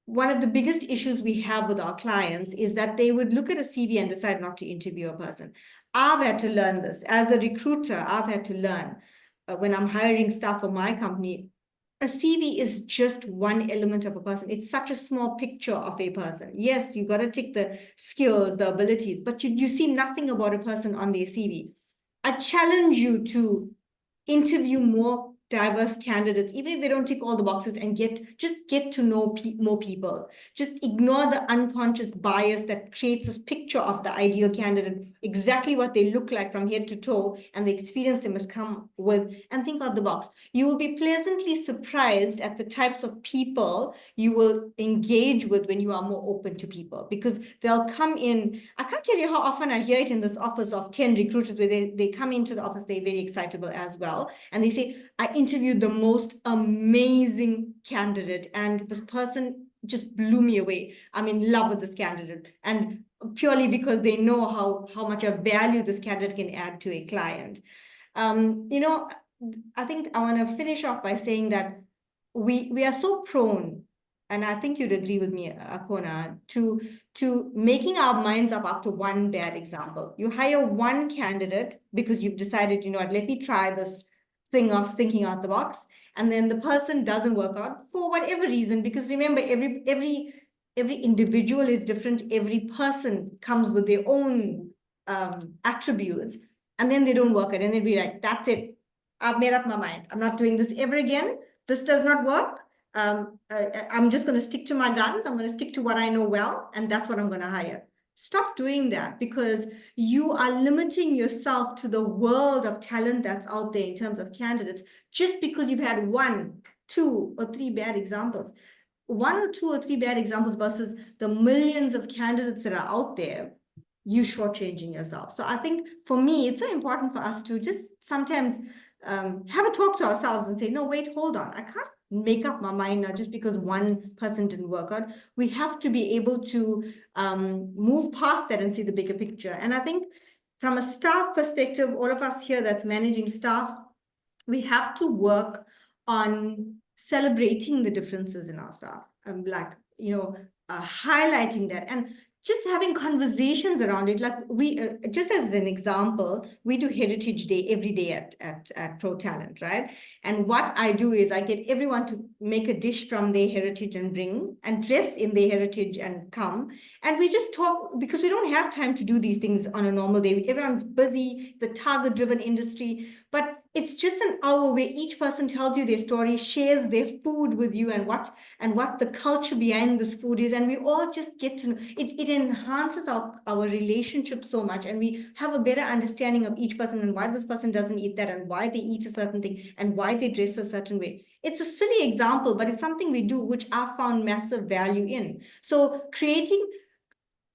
one of the biggest issues we have with our clients is that they would look at a CV and decide not to interview a person. I've had to learn this. As a recruiter, I've had to learn when I'm hiring staff for my company, a CV is just one element of a person. It's such a small picture of a person. Yes, you got to tick the skills, the abilities, but you see nothing about a person on their CV. I challenge you to interview more diverse candidates, even if they don't tick all the boxes, and just get to know more people. Just ignore the unconscious bias that creates this picture of the ideal candidate, exactly what they look like from head to toe, and the experience they must come with, and think out the box. You will be pleasantly surprised at the types of people you will engage with when you are more open to people, because they'll come in. I can't tell you how often I hear it in this office of 10 recruiters where they come into the office, they're very excitable as well. And they say, I interviewed the most amazing candidate and this person just blew me away. I'm in love with this candidate. And purely because they know how much of value this candidate can add to a client. I think I want to finish off by saying that we are so prone, and I think you'd agree with me, Akhona, to making our minds up after one bad example. You hire one candidate because you've decided, you know what, let me try this thing of thinking out the box, and then the person doesn't work out for whatever reason, because remember, every individual is different. Every person comes with their own attributes, and then they don't work out, and they'd be like, that's it. I've made up my mind. I'm not doing this ever again. This does not work. I'm just going to stick to my guns. I'm going to stick to what I know well, and that's what I'm going to hire. Stop doing that, because you are limiting yourself to the world of talent that's out there in terms of candidates, just because you've had 1, 2, or 3 bad examples. 1 or 2 or 3 bad examples versus the millions of candidates that are out there, you shortchanging yourself. So I think for me, it's so important for us to just sometimes have a talk to ourselves and say, no, wait, hold on. I can't make up my mind now just because one person didn't work out. We have to be able to move past that and see the bigger picture. And I think from a staff perspective, all of us here that's managing staff, we have to work on celebrating the differences in our staff, highlighting that and just having conversations around it. Like we, just as an example, we do Heritage Day every day at Pro Talent, right? And what I do is I get everyone to make a dish from their heritage and bring, and dress in their heritage and come. And we just talk, because we don't have time to do these things on a normal day. Everyone's busy, it's a target-driven industry, but it's just an hour where each person tells you their story, shares their food with you, and what the culture behind this food is. And we all just get to know it. It enhances our relationship so much, and we have a better understanding of each person and why this person doesn't eat that, and why they eat a certain thing, and why they dress a certain way. It's a silly example, but it's something we do, which I found massive value in. So creating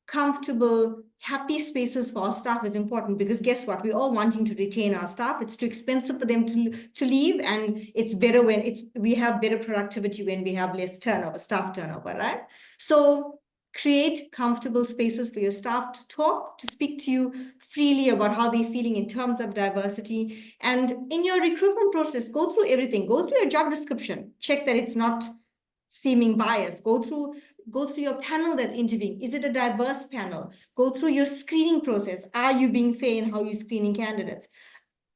comfortable, happy spaces for our staff is important, because guess what? We're all wanting to retain our staff. It's too expensive for them to leave, and it's better when we have better productivity when we have less turnover, staff turnover, right? So create comfortable spaces for your staff to talk, to speak to you freely about how they're feeling in terms of diversity. And in your recruitment process, go through everything. Go through your job description. Check that it's not seeming biased. Go through your panel that's interviewing. Is it a diverse panel? Go through your screening process. Are you being fair in how you're screening candidates?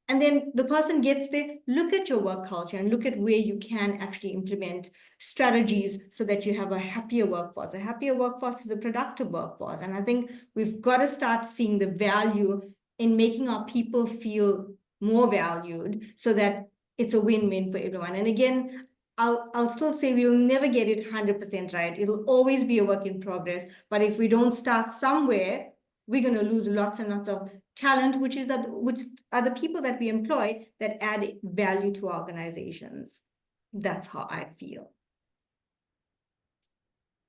And then the person gets there, look at your work culture and look at where you can actually implement strategies so that you have a happier workforce. A happier workforce is a productive workforce. And I think we've got to start seeing the value in making our people feel more valued, so that it's a win-win for everyone. And again, I'll still say we'll never get it 100% right. It'll always be a work in progress. But if we don't start somewhere, we're going to lose lots and lots of talent, which are the people that we employ that add value to our organizations. That's how I feel.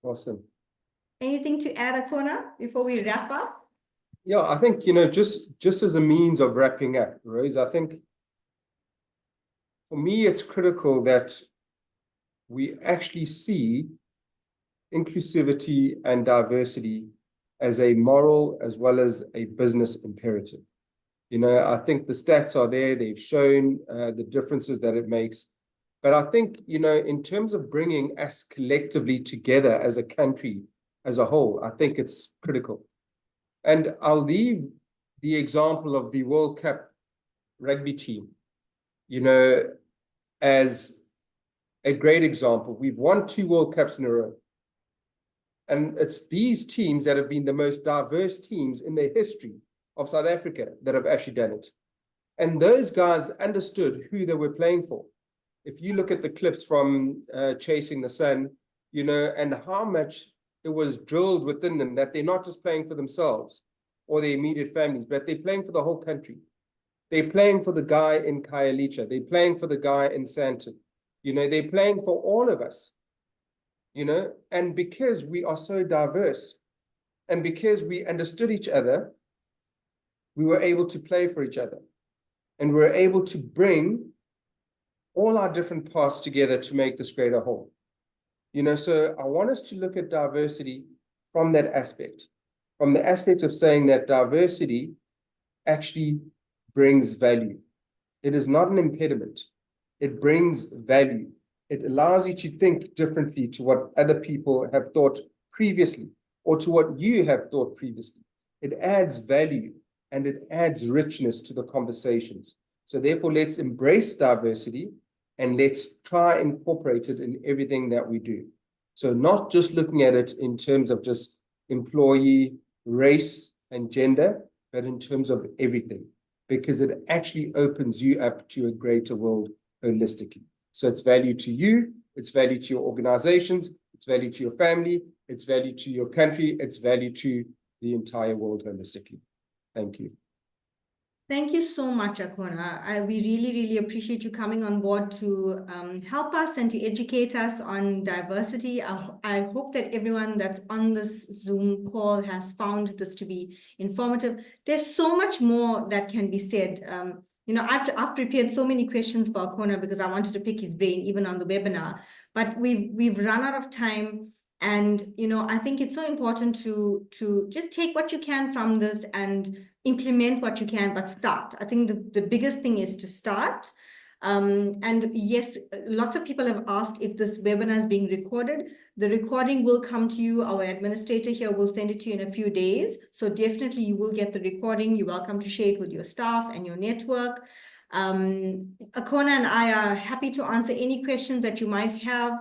Awesome. Anything to add, Akhona, before we wrap up? Yeah, I think, just as a means of wrapping up, Rose, I think for me, it's critical that we actually see inclusivity and diversity as a moral as well as a business imperative. I think the stats are there. They've shown the differences that it makes. But I think, in terms of bringing us collectively together as a country as a whole, I think it's critical. And I'll leave the example of the World Cup rugby team, as a great example. We've won 2 World Cups in a row. And it's these teams that have been the most diverse teams in the history of South Africa that have actually done it. And those guys understood who they were playing for. If you look at the clips from Chasing the Sun, and how much it was drilled within them that they're not just playing for themselves or their immediate families, but they're playing for the whole country. They're playing for the guy in Khayelitsha. They're playing for the guy in Sandton. They're playing for all of us. And because we are so diverse and because we understood each other, we were able to play for each other. And we were able to bring all our different parts together to make this greater whole. So I want us to look at diversity from that aspect, from the aspect of saying that diversity actually brings value. It is not an impediment. It brings value. It allows you to think differently to what other people have thought previously or to what you have thought previously. It adds value and it adds richness to the conversations. So therefore, let's embrace diversity and let's try and incorporate it in everything that we do. So not just looking at it in terms of just employee, race, and gender, but in terms of everything, because it actually opens you up to a greater world holistically. So it's value to you, it's value to your organizations, it's value to your family, it's value to your country, it's value to the entire world holistically. Thank you. Thank you so much, Akhona. We really, really appreciate you coming on board to help us and to educate us on diversity. I hope that everyone that's on this Zoom call has found this to be informative. There's so much more that can be said. I've prepared so many questions for Akhona because I wanted to pick his brain even on the webinar, but we've run out of time. And, I think it's so important to just take what you can from this and implement what you can, but start. I think the biggest thing is to start. And yes, lots of people have asked if this webinar is being recorded. The recording will come to you. Our administrator here will send it to you in a few days. So definitely you will get the recording. You're welcome to share it with your staff and your network. Akhona and I are happy to answer any questions that you might have.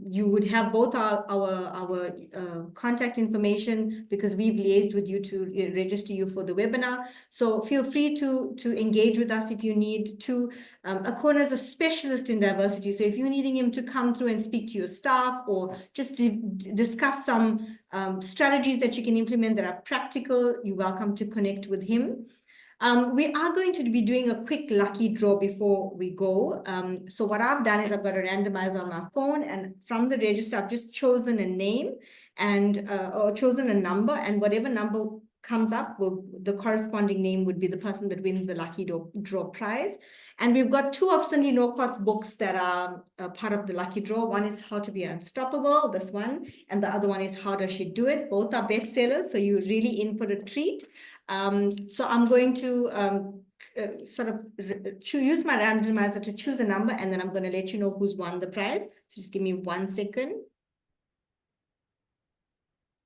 You would have both our contact information because we've liaised with you to register you for the webinar. So feel free to engage with us if you need to. Akhona is a specialist in diversity. So if you're needing him to come through and speak to your staff or just discuss some strategies that you can implement that are practical, you're welcome to connect with him. We are going to be doing a quick lucky draw before we go. So what I've done is I've got a randomizer on my phone, and from the register, I've just chosen a name and or chosen a number, and whatever number comes up, the corresponding name would be the person that wins the lucky draw prize. And we've got 2 of Cindy Norcott's books that are part of the lucky draw. One is How to Be Unstoppable, this one, and the other one is How Does She Do It? Both are bestsellers, so you're really in for a treat. So I'm going to sort of use my randomizer to choose a number, and then I'm going to let you know who's won the prize. So just give me 1 second.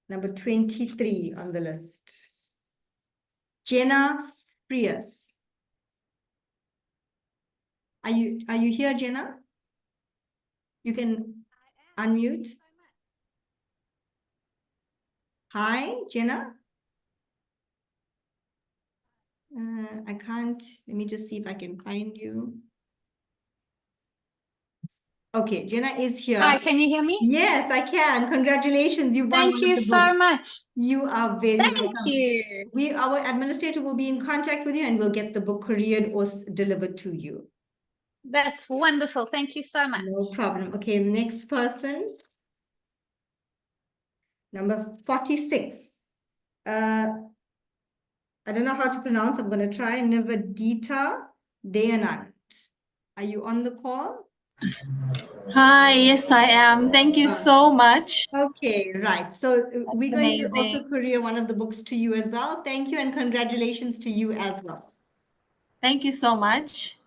Number 23 on the list. Jenna Frias. Are you here, Jenna? You can unmute. Hi, Jenna. I can't. Let me just see if I can find you. Okay, Jenna is here. Hi, can you hear me? Yes, I can. Congratulations, you won Thank one of you the so books. much. You are very Thank welcome. you. Our administrator will be in contact with you and we'll get the book couriered or delivered to you. That's wonderful. Thank you so much. No problem. Okay, the next person. Number 46. I don't know how to pronounce. I'm going to try. Nivadita Dayanand. Are you on the call? Hi, yes, I am. Thank you so much. Okay, right. So we're going to also Amazing. courier one of the books to you as well. Thank you and congratulations to you as well. Thank you so much.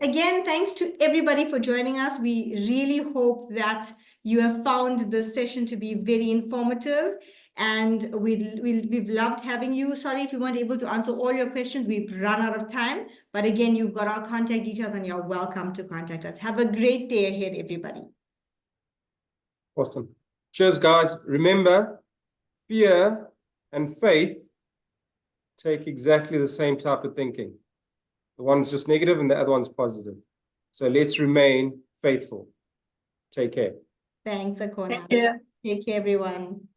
Again, thanks to everybody for joining us. We really hope that you have found this session to be very informative and we've loved having you. Sorry if we weren't able to answer all your questions. We've run out of time. But again, you've got our contact details and you're welcome to contact us. Have a great day ahead, everybody. Awesome. Cheers, guys. Remember, fear and faith take exactly the same type of thinking. The one's just negative and the other one's positive. So let's remain faithful. Take care. Thanks, Akhona. Thank you. Take care, everyone.